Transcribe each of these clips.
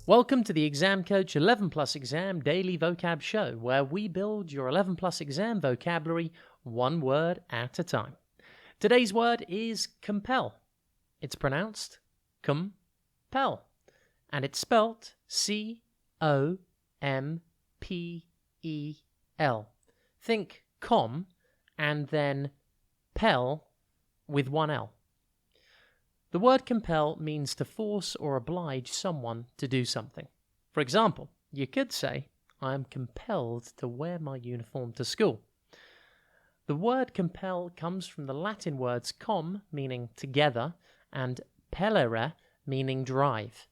Welcome to the Exam Coach 11 Plus Exam Daily Vocab Show, where we build your 11 Plus exam vocabulary one word at a time. Today's word is compel. It's pronounced compel, and it's spelt C-O-M-P-E-L. Think com and then pel with one L. The word compel means to force or oblige someone to do something. For example, you could say, I am compelled to wear my uniform to school. The word compel comes from the Latin words com, meaning together, and pellere, meaning drive.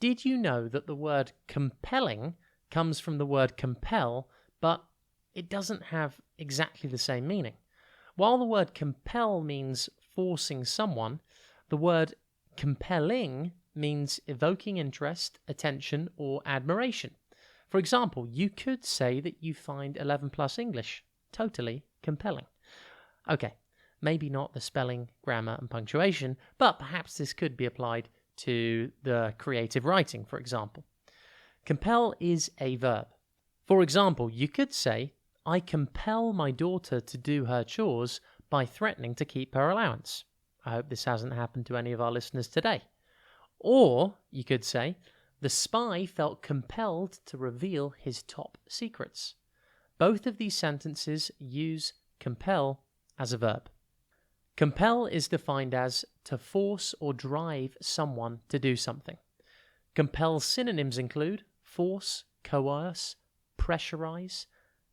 Did you know that the word compelling comes from the word compel, but it doesn't have exactly the same meaning? While the word compel means forcing someone, the word compelling means evoking interest, attention, or admiration. For example, you could say that you find 11 Plus English totally compelling. Okay, maybe not the spelling, grammar, and punctuation, but perhaps this could be applied to the creative writing, for example. Compel is a verb. For example, you could say, I compel my daughter to do her chores by threatening to keep her allowance. I hope this hasn't happened to any of our listeners today. Or you could say, the spy felt compelled to reveal his top secrets. Both of these sentences use compel as a verb. Compel is defined as to force or drive someone to do something. Compel synonyms include force, coerce, pressurize,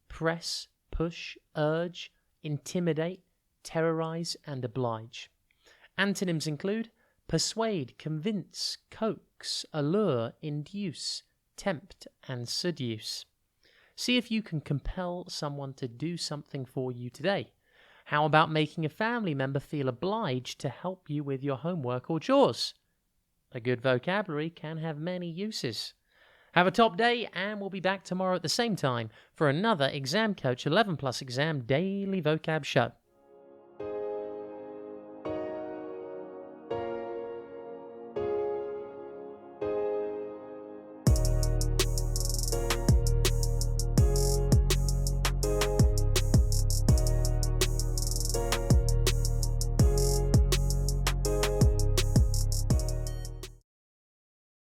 press, push, urge, intimidate, terrorize, and oblige. Antonyms include persuade, convince, coax, allure, induce, tempt, and seduce. See if you can compel someone to do something for you today. How about making a family member feel obliged to help you with your homework or chores? A good vocabulary can have many uses. Have a top day, and we'll be back tomorrow at the same time for another Exam Coach 11 Plus Exam Daily Vocab Show.